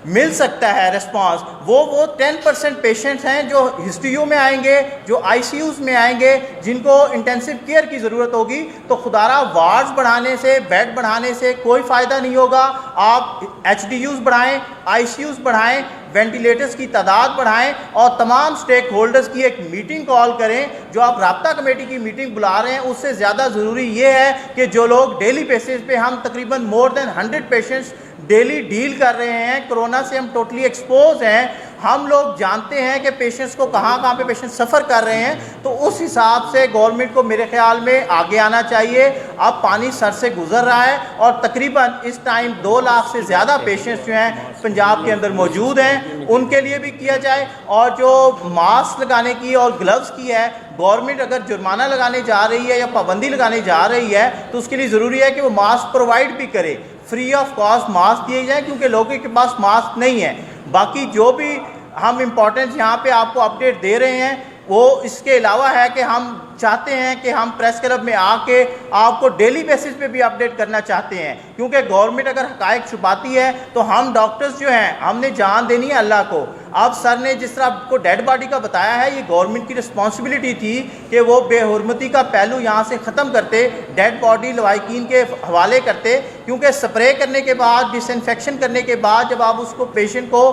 مل سکتا ہے رسپانس، وہ 10% پیشنٹس ہیں جو ہسٹیو میں آئیں گے، جو ICUs میں آئیں گے، جن کو انٹینسو کیئر کی ضرورت ہوگی. تو خدارہ وارڈز بڑھانے سے، بیڈ بڑھانے سے کوئی فائدہ نہیں ہوگا. آپ HDUs بڑھائیں، ICUs بڑھائیں، وینٹیلیٹرز کی تعداد بڑھائیں، اور تمام سٹیک ہولڈرز کی ایک میٹنگ کال کریں. جو آپ رابطہ کمیٹی کی میٹنگ بلا رہے ہیں اس سے زیادہ ضروری یہ ہے کہ جو لوگ ڈیلی بیسس پہ ہم تقریباً مور دین 100 پیشنٹس ڈیلی ڈیل کر رہے ہیں، کرونا سے ہم ٹوٹلی ایکسپوز ہیں، ہم لوگ جانتے ہیں کہ پیشنٹس کو کہاں پہ پیشنٹ سفر کر رہے ہیں. تو اس حساب سے گورنمنٹ کو میرے خیال میں آگے آنا چاہیے. اب پانی سر سے گزر رہا ہے، اور تقریباً اس ٹائم 2 لاکھ سے زیادہ پیشنٹس جو ہیں پنجاب کے اندر موجود ہیں، ان کے لیے بھی کیا جائے. اور جو ماسک لگانے کی اور گلوز کی ہے، گورنمنٹ اگر جرمانہ لگانے جا رہی ہے یا پابندی لگانے جا رہی ہے تو اس کے لیے ضروری ہے کہ وہ ماسک پرووائڈ بھی کرے، فری آف کاسٹ ماسک دیے جائیں، کیونکہ لوگوں کے پاس ماسک نہیں ہے. باقی جو بھی ہم امپورٹنس یہاں پہ آپ کو اپڈیٹ دے رہے ہیں وہ اس کے علاوہ ہے کہ ہم چاہتے ہیں کہ ہم پریس کلب میں آ کے آپ کو ڈیلی بیسس پہ بھی اپڈیٹ کرنا چاہتے ہیں، کیونکہ گورنمنٹ اگر حقائق چھپاتی ہے تو ہم ڈاکٹرز جو ہیں ہم نے جان دینی ہے اللہ کو۔ اب سر نے جس طرح آپ کو ڈیڈ باڈی کا بتایا ہے، یہ گورنمنٹ کی رسپانسبلٹی تھی کہ وہ بے حرمتی کا پہلو یہاں سے ختم کرتے، ڈیڈ باڈی لوائقین کے حوالے کرتے، کیونکہ سپرے کرنے کے بعد، ڈس انفیکشن کرنے کے بعد جب آپ اس کو پیشنٹ کو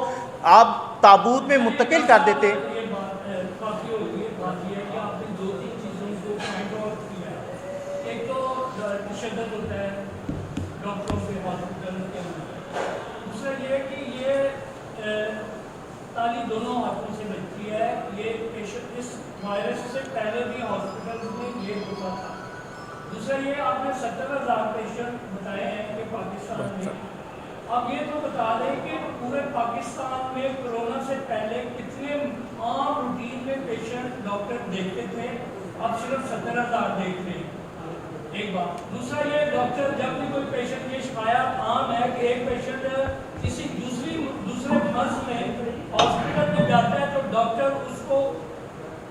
آپ تابوت میں منتقل کر دیتے۔ تشدد ہوتا ہے ڈاکٹروں کے ہاسپٹل کے اندر، دوسرا یہ کہ یہ تعلیم دونوں ہاتھوں سے بچتی ہے۔ یہ پیشنٹ اس وائرس سے پہلے بھی ہاسپٹل میں یہ ہوتا تھا۔ دوسرا یہ آپ نے 70,000 پیشنٹ بتائے ہیں کہ پاکستان میں، اب یہ تو بتا دیں کہ پورے پاکستان میں کرونا سے پہلے کتنے عام روٹین میں پیشنٹ ڈاکٹر دیکھتے تھے، اب صرف 70,000 دیکھتے ہیں، ایک بات۔ دوسرا یہ ڈاکٹر جب بھی کوئی پیشنٹ کی شکایت عام ہے کہ ایک پیشنٹ کسی دوسرے مرض میں ہاسپٹل میں جاتا ہے تو ڈاکٹر اس کو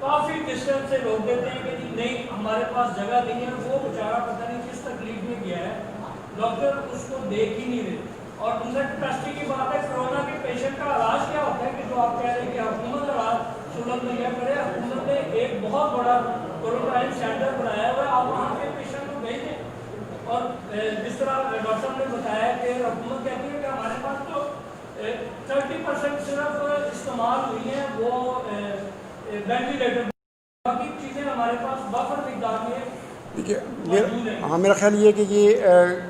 کافی ڈسٹینس سے روک دیتے ہیں کہ جی نہیں ہمارے پاس جگہ نہیں ہے، وہ بیچارہ پتہ نہیں کس تکلیف میں گیا ہے، ڈاکٹر اس کو دیکھ ہی نہیں رہے۔ اور دوسرا کیپیسٹی کی بات ہے، کورونا کے پیشنٹ کا علاج کیا ہوتا ہے کہ جو آپ کہہ رہے ہیں کہ حکومت علاج سہولت مہیا کرے، حکومت نے ایک بہت بڑا کوارنٹائن سینٹر بنایا ہوا ہے، آپ وہاں کے پیشنٹ کو بھیج دیں۔ اور جس طرح ڈاکٹر صاحب نے بتایا کہ حکومت کہتی ہے کہ ہمارے پاس تو 30% صرف استعمال ہوئی ہیں وہ وینٹیلیٹر، باقی چیزیں ہمارے پاس بفر مقدار میں۔ دیکھیے ہاں، میرا خیال یہ ہے کہ یہ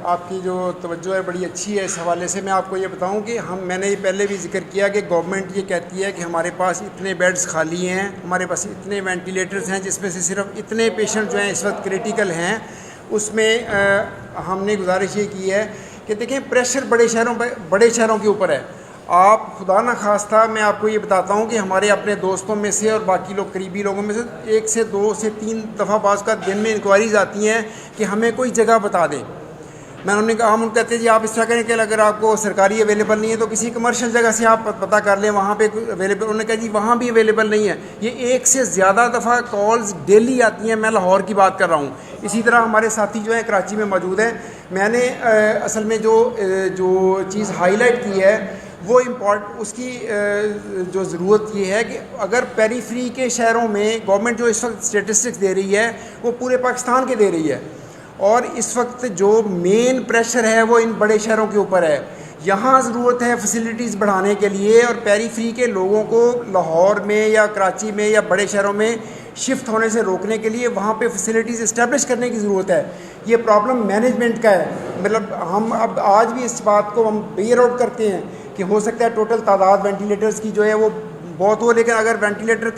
آپ کی جو توجہ ہے بڑی اچھی ہے۔ اس حوالے سے میں آپ کو یہ بتاؤں کہ میں نے یہ پہلے بھی ذکر کیا کہ گورنمنٹ یہ کہتی ہے کہ ہمارے پاس اتنے بیڈز خالی ہیں، ہمارے پاس اتنے وینٹیلیٹرز ہیں، جس میں سے صرف اتنے پیشنٹ جو ہیں اس وقت کریٹیکل ہیں۔ اس میں ہم نے گزارش یہ کی ہے کہ دیکھیں پریشر بڑے شہروں کے اوپر ہے۔ آپ خدا نہ خواستہ میں آپ کو یہ بتاتا ہوں کہ ہمارے اپنے دوستوں میں سے اور باقی لوگ قریبی لوگوں میں سے 1 سے 2 سے 3 دفعہ بعض کا دن میں انکوائریز آتی ہیں کہ ہمیں کوئی جگہ بتا دیں۔ میں انہوں نے کہا، ہم کہتے ہیں جی آپ اس طرح کریں کہ اگر آپ کو سرکاری اویلیبل نہیں ہے تو کسی کمرشل جگہ سے آپ پتہ کر لیں وہاں پہ اویلیبل۔ انہوں نے کہا جی وہاں بھی اویلیبل نہیں ہے۔ یہ 1 سے زیادہ دفعہ کالز ڈیلی آتی ہیں۔ میں لاہور کی بات کر رہا ہوں، اسی طرح ہمارے ساتھی جو ہیں کراچی میں موجود ہیں۔ میں نے اصل میں جو چیز ہائی لائٹ کی ہے وہ اس کی جو ضرورت یہ ہے کہ اگر پیریفری کے شہروں میں گورنمنٹ جو اس وقت اسٹیٹسٹکس دے رہی ہے وہ پورے پاکستان کے دے رہی ہے، اور اس وقت جو مین پریشر ہے وہ ان بڑے شہروں کے اوپر ہے۔ یہاں ضرورت ہے فیسلٹیز بڑھانے کے لیے، اور پیریفری کے لوگوں کو لاہور میں یا کراچی میں یا بڑے شہروں میں شفٹ ہونے سے روکنے کے لیے وہاں پہ فیسلٹیز اسٹیبلش کرنے کی ضرورت ہے۔ یہ پرابلم مینجمنٹ کا ہے، مطلب ہم اب آج بھی اس بات کو ہم بیئر آؤٹ کرتے ہیں کہ ہو سکتا ہے ٹوٹل تعداد وینٹیلیٹرز کی جو ہے وہ بہت ہو، لیکن اگر وینٹیلیٹر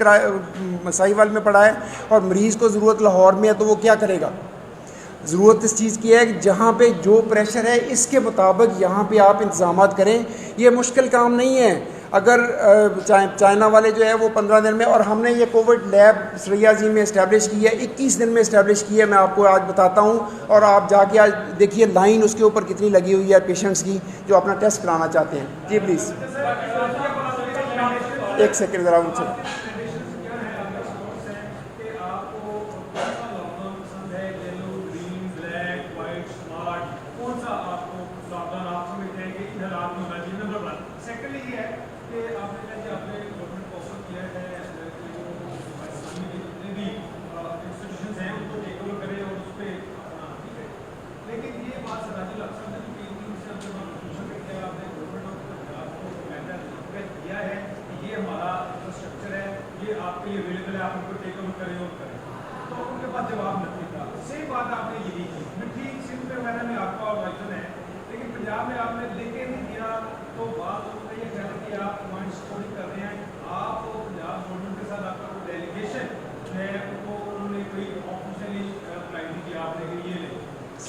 ساہیوال میں پڑا ہے اور مریض کو ضرورت لاہور میں ہے تو وہ کیا کرے گا؟ ضرورت اس چیز کی ہے کہ جہاں پہ جو پریشر ہے اس کے مطابق یہاں پہ آپ انتظامات کریں۔ یہ مشکل کام نہیں ہے۔ اگر چائنا والے جو ہے وہ 15 دن میں، اور ہم نے یہ کووڈ لیب سریا جی میں اسٹیبلش کی ہے، 21 دن میں اسٹیبلش کی ہے، میں آپ کو آج بتاتا ہوں، اور آپ جا کے آج دیکھیے لائن اس کے اوپر کتنی لگی ہوئی ہے پیشنٹس کی جو اپنا ٹیسٹ کرانا چاہتے ہیں۔ جی پلیز 1 سیکنڈ ذرا ان سے۔ جواب نہیں تھا، صحیح بات آپ نے یہی کی، مٹھی سندھ وغیرہ میں آپ کا آرگنائزیشن ہے، لیکن پنجاب میں آپ نے لے کے نہیں دیا، تو بات ہوتا ہے یہ کہہ رہے کہ آپ پوائنٹس اسٹوری کر رہے ہیں، آپ پنجاب گورنمنٹ کے ساتھ آپ کا کوئی ڈیلیگیشن ہے ان کو انہوں نے کوئی آفیشلی اپلائی نہیں کیا آپ نے کہ یہ لے۔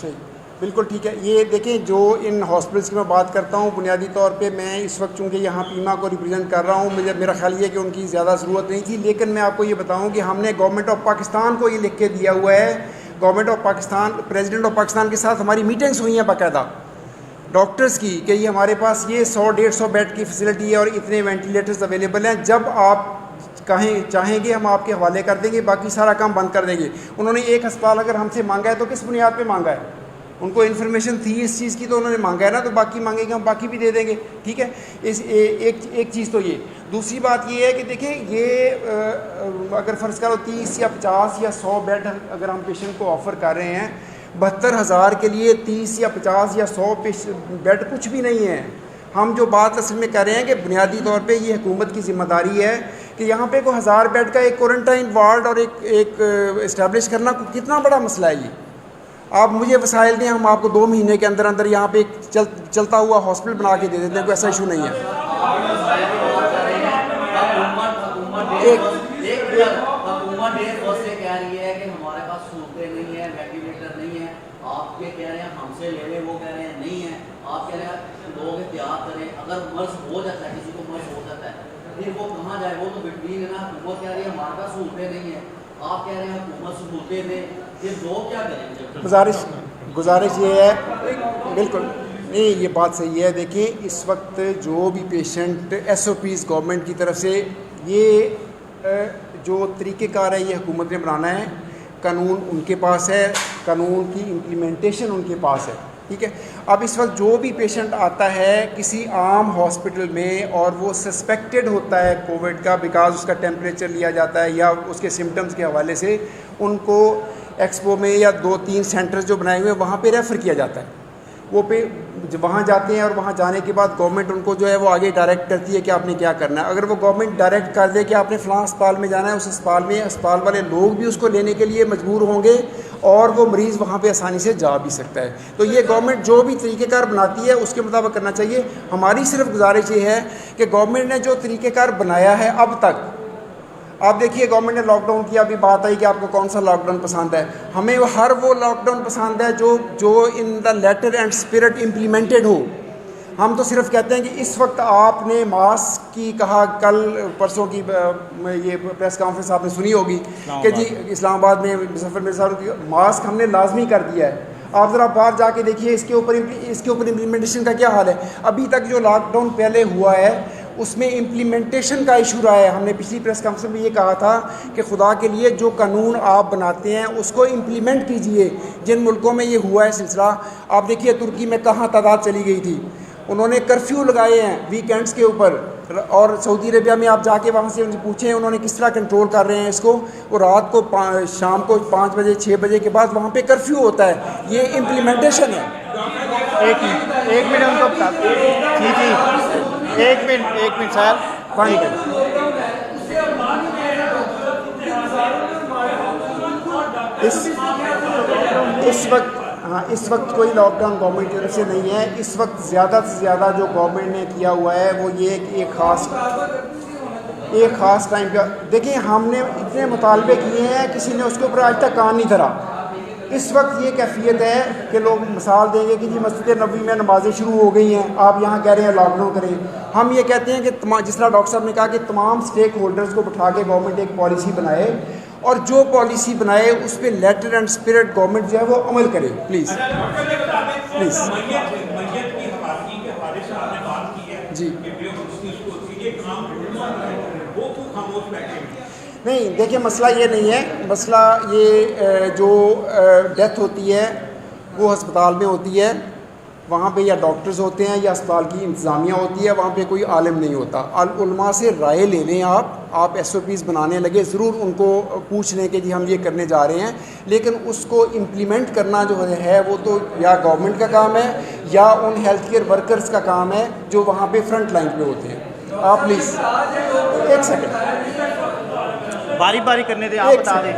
صحیح، بالکل ٹھیک ہے۔ یہ دیکھیں جو ان ہاسپٹلس کی میں بات کرتا ہوں، بنیادی طور پہ میں اس وقت چونکہ یہاں پیما کو ریپرزینٹ کر رہا ہوں، میرا خیال یہ ہے کہ ان کی زیادہ ضرورت نہیں تھی، لیکن میں آپ کو یہ بتاؤں کہ ہم نے گورنمنٹ آف پاکستان کو یہ لکھ کے دیا ہوا ہے۔ Government of Pakistan, president of Pakistan کے ساتھ ہماری میٹنگس ہوئی ہیں باقاعدہ ڈاکٹرز کی کہ یہ ہمارے پاس یہ 100-150 بیڈ کی فیسلٹی ہے اور اتنے وینٹیلیٹرز اویلیبل ہیں۔ جب آپ چاہیں گے ہم آپ کے حوالے کر دیں گے, باقی سارا کام بند کر دیں گے. انہوں نے ایک ہسپتال اگر ہم سے مانگا ہے تو کس بنیاد پہ مانگا ہے؟ ان کو انفارمیشن تھی اس چیز کی تو انہوں نے مانگا ہے نا, تو باقی مانگیں گے ہم باقی بھی دے دیں گے. ٹھیک ہے, ایک چیز تو یہ. دوسری بات یہ ہے کہ دیکھیں یہ اگر فرض کرو 30 یا 50 یا 100 بیڈ اگر ہم پیشنٹ کو آفر کر رہے ہیں, 72,000 کے لیے 30 یا 50 یا 100 بیڈ کچھ بھی نہیں ہے. ہم جو بات اصل میں کر رہے ہیں کہ بنیادی طور پہ یہ حکومت کی ذمہ داری ہے کہ یہاں پہ کوئی 1000 بیڈ کا ایک کوارنٹائن وارڈ اور ایک اسٹیبلش کرنا کتنا بڑا مسئلہ ہے یہ. آپ مجھے وسائل دیں, ہم آپ کو 2 مہینے کے اندر اندر یہاں پہ ایک چلتا ہوا ہاسپٹل بنا کے دے دیتے ہیں, کوئی ایسا ایشو نہیں ہے. حکومت سے کہہ رہی ہے کہ ہمارے پاس سہولتیں نہیں ہیں, وینٹیلیٹر نہیں ہے. آپ یہ کہہ رہے ہیں ہم سے لے لیں, وہ کہہ رہے ہیں نہیں ہے. آپ کہہ رہے ہیں لوگ احتیاط کریں, اگر مرض ہو جاتا ہے, کسی کو مرض ہو جاتا ہے, پھر وہ کہاں جائے؟ وہ تو بٹوین ہے نا. حکومت کہہ رہی ہے ہمارے پاس سہولتیں نہیں ہیں, آپ کہہ رہے ہیں حکومت سہولتیں دے, پھر لوگ کیا کریں؟ گزارش یہ ہے, بالکل نہیں, یہ بات صحیح ہے. دیکھیں اس وقت جو بھی پیشنٹ SOPs گورنمنٹ کی طرف سے, یہ جو طریقہ کار ہے یہ حکومت نے بنانا ہے. قانون ان کے پاس ہے, قانون کی امپلیمنٹیشن ان کے پاس ہے. ٹھیک ہے, اب اس وقت جو بھی پیشنٹ آتا ہے کسی عام ہاسپٹل میں اور وہ سسپیکٹڈ ہوتا ہے کووڈ کا, بیکاز اس کا ٹیمپریچر لیا جاتا ہے یا اس کے سمٹمز کے حوالے سے, ان کو ایکسپو میں یا 2-3 سینٹرز جو بنائے ہوئے ہیں وہاں پہ ریفر کیا جاتا ہے. وہ وہاں جاتے ہیں اور وہاں جانے کے بعد گورنمنٹ ان کو جو ہے وہ آگے ڈائریکٹ کرتی ہے کہ آپ نے کیا کرنا ہے. اگر وہ گورنمنٹ ڈائریکٹ کر دے کہ آپ نے فلاں اسپتال میں جانا ہے, اس اسپتال میں اسپتال والے لوگ بھی اس کو لینے کے لیے مجبور ہوں گے اور وہ مریض وہاں پہ آسانی سے جا بھی سکتا ہے. تو یہ گورنمنٹ جو بھی طریقہ کار بناتی ہے اس کے مطابق کرنا چاہیے. ہماری صرف گزارش یہ ہے کہ گورنمنٹ نے جو طریقہ کار بنایا ہے اب تک, آپ دیکھیے گورنمنٹ نے لاک ڈاؤن کیا, ابھی بات آئی کہ آپ کو کون سا لاک ڈاؤن پسند ہے. ہمیں ہر وہ لاک ڈاؤن پسند ہے جو ان the letter and spirit implemented ہو. ہم تو صرف کہتے ہیں کہ اس وقت آپ نے ماسک کی کہا, کل پرسوں کی یہ پریس کانفرنس آپ نے سنی ہوگی کہ جی اسلام آباد میں مظفر مرزا صاحب ماسک ہم نے لازمی کر دیا ہے. آپ ذرا باہر جا کے دیکھیے اس کے اوپر امپلیمنٹیشن کا کیا حال ہے. ابھی تک جو لاک ڈاؤن پہلے ہوا ہے اس میں امپلیمنٹیشن کا ایشو رہا ہے. ہم نے پچھلی پریس کانفرنس میں یہ کہا تھا کہ خدا کے لیے جو قانون آپ بناتے ہیں اس کو امپلیمنٹ کیجئے. جن ملکوں میں یہ ہوا ہے سلسلہ, آپ دیکھیے ترکی میں کہاں تعداد چلی گئی تھی, انہوں نے کرفیو لگائے ہیں ویکینڈس کے اوپر, اور سعودی عربیہ میں آپ جا کے وہاں سے ان سے پوچھیں انہوں نے کس طرح کنٹرول کر رہے ہیں اس کو. وہ رات کو شام کو 5 بجے 6 بجے کے بعد وہاں پہ کرفیو ہوتا ہے. یہ امپلیمنٹیشن ہے. ایک منٹ ان کو بتا جی ایک منٹ سر اس وقت کوئی لاک ڈاؤن گورنمنٹ کی طرف سے نہیں ہے. اس وقت زیادہ سے زیادہ جو گورنمنٹ نے کیا ہوا ہے وہ یہ ہے کہ ایک خاص ٹائم کا, دیکھیں ہم نے اتنے مطالبے کیے ہیں, کسی نے اس کے اوپر آج تک کان نہیں دھرا. اس وقت یہ کیفیت ہے کہ لوگ مثال دیں گے کہ جی مسجد نبوی میں نمازیں شروع ہو گئی ہیں, آپ یہاں کہہ رہے ہیں لاک ڈاؤن کریں. ہم یہ کہتے ہیں کہ جس طرح ڈاکٹر صاحب نے کہا کہ تمام اسٹیک ہولڈرز کو بٹھا کے گورنمنٹ ایک پالیسی بنائے, اور جو پالیسی بنائے اس پہ لیٹر اینڈ اسپرٹ گورنمنٹ جو ہے وہ عمل کرے. پلیز جی نہیں, دیکھیں مسئلہ یہ نہیں ہے. مسئلہ یہ جو ڈیتھ ہوتی ہے وہ ہسپتال میں ہوتی ہے, وہاں پہ یا ڈاکٹرز ہوتے ہیں یا اسپتال کی انتظامیہ ہوتی ہے, وہاں پہ کوئی عالم نہیں ہوتا. علماء سے رائے لے لیں, آپ SOPs بنانے لگے, ضرور ان کو پوچھ لیں کہ جی ہم یہ کرنے جا رہے ہیں, لیکن اس کو امپلیمنٹ کرنا جو ہے وہ تو یا گورنمنٹ کا کام ہے یا ان ہیلتھ کیئر ورکرز کا کام ہے جو وہاں پہ فرنٹ لائن پہ ہوتے ہیں. آپ پلیز ایک سیکنڈ باری باری کرنے دیں, آپ بتا دیں.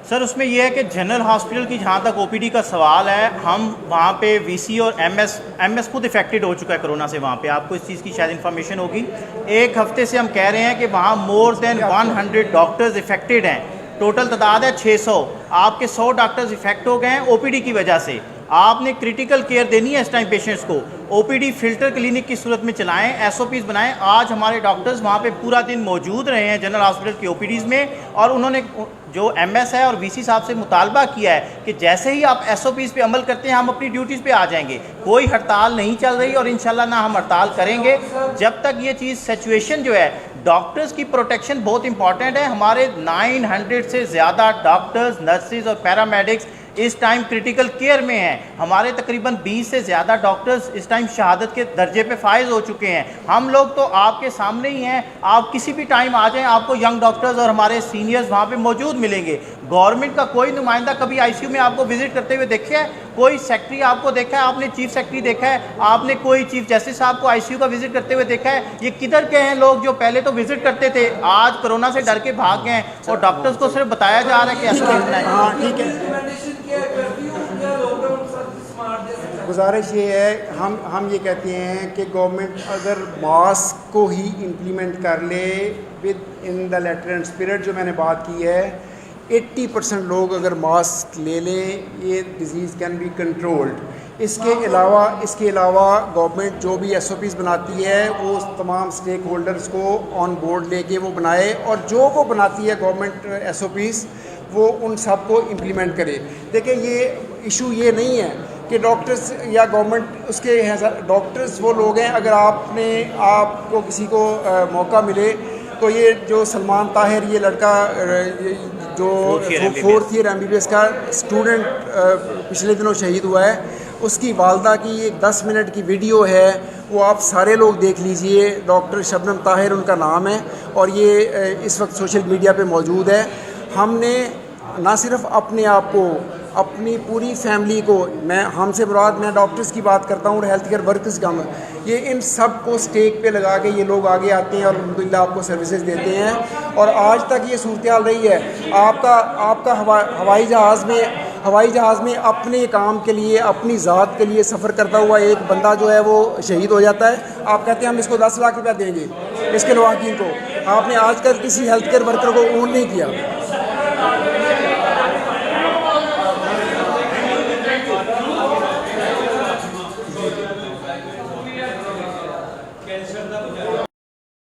سر اس میں یہ ہے کہ جنرل ہاسپٹل کی جہاں تک OPD کا سوال ہے, ہم وہاں پہ VC اور MS خود افیکٹڈ ہو چکا ہے کرونا سے. وہاں پہ آپ کو اس چیز کی شاید انفارمیشن ہوگی. ایک ہفتے سے ہم کہہ رہے ہیں کہ وہاں مور دین 100 ڈاکٹرز افیکٹڈ ہیں. ٹوٹل تعداد ہے 600. آپ کے 100 ڈاکٹرز افیکٹ ہو گئے ہیں OPD کی وجہ سے. آپ نے کرٹیکل کیئر دینی ہے اس ٹائم پیشنٹس کو، OPD فلٹر کلینک کی صورت میں چلائیں، SOPs بنائیں۔ آج ہمارے ڈاکٹرز وہاں پہ پورا دن موجود رہے ہیں جنرل ہاسپٹل کی OPDs میں، اور انہوں نے جو MS ہے اور VC صاحب سے مطالبہ کیا ہے کہ جیسے ہی آپ SOPs پہ عمل کرتے ہیں ہم اپنی ڈیوٹیز پہ آ جائیں گے۔ کوئی ہڑتال نہیں چل رہی اور انشاءاللہ نہ ہم ہڑتال کریں گے جب تک یہ چیز سچویشن جو ہے، ڈاکٹرز کی پروٹیکشن بہت امپورٹنٹ ہے۔ ہمارے 900 سے زیادہ ڈاکٹرز، نرسز اور پیرامیڈکس اس ٹائم کرٹیکل کیئر میں ہیں۔ ہمارے تقریباً 20 سے زیادہ ڈاکٹرز اس ٹائم شہادت کے درجے پہ فائز ہو چکے ہیں۔ ہم لوگ تو آپ کے سامنے ہی ہیں، آپ کسی بھی ٹائم آ جائیں، آپ کو ینگ ڈاکٹرز اور ہمارے سینئرز وہاں پہ موجود ملیں گے۔ گورنمنٹ کا کوئی نمائندہ کبھی ICU میں آپ کو وزٹ کرتے ہوئے دیکھا ہے؟ کوئی سیکٹری آپ کو دیکھا ہے؟ آپ نے چیف سیکٹری دیکھا ہے؟ آپ نے کوئی چیف جسٹس صاحب کو ICU کا وزٹ کرتے ہوئے دیکھا ہے؟ یہ کدھر کے ہیں لوگ جو پہلے تو وزٹ کرتے تھے، آج کرونا سے ڈر کے بھاگ گئے ہیں اور ڈاکٹرز کو صرف بتایا جا رہا ہے کہ ایسا کرنا ہے۔ ہاں ٹھیک ہے، گزارش یہ ہے، ہم یہ کہتے ہیں کہ گورنمنٹ اگر ماسک کو ہی امپلیمنٹ کر لے with in the letter and spirit, جو میں نے بات کی ہے 80% لوگ اگر ماسک لے لیں یہ ڈیزیز کین بی کنٹرولڈ۔ اس کے علاوہ گورنمنٹ جو بھی SOPs بناتی ہے وہ تمام اسٹیک ہولڈرز کو آن بورڈ لے کے وہ بنائے، اور جو وہ بناتی ہے گورنمنٹ SOPs وہ ان سب کو امپلیمنٹ کرے۔ دیکھیں یہ ایشو یہ نہیں ہے کہ ڈاکٹرز یا گورنمنٹ اس کے ڈاکٹرز وہ لوگ ہیں، اگر آپ کو کسی کو موقع ملے تو یہ جو سلمان طاہر یہ لڑکا جو 4th ایئر MBBS کا اسٹوڈنٹ پچھلے دنوں شہید ہوا ہے، اس کی والدہ کی ایک 10 منٹ کی ویڈیو ہے، وہ آپ سارے لوگ دیکھ لیجئے۔ ڈاکٹر شبنم طاہر ان کا نام ہے، اور یہ اس وقت سوشل میڈیا پہ موجود ہے۔ ہم نے نہ صرف اپنے آپ کو، اپنی پوری فیملی کو، ہم سے مراد میں ڈاکٹرز کی بات کرتا ہوں اور ہیلتھ کیئر ورکرز کا، یہ ان سب کو اسٹیک پہ لگا کے یہ لوگ آگے آتے ہیں اور الحمدللہ آپ کو سروسز دیتے ہیں۔ اور آج تک یہ صورتحال رہی ہے، آپ کا ہوائی جہاز میں اپنے کام کے لیے، اپنی ذات کے لیے سفر کرتا ہوا ایک بندہ جو ہے وہ شہید ہو جاتا ہے، آپ کہتے ہیں ہم اس کو 10 لاکھ روپیہ دیں گے اس کے لواحقین کو۔ آپ نے آج تک کسی ہیلتھ کیئر ورکر کو اون نہیں کیا۔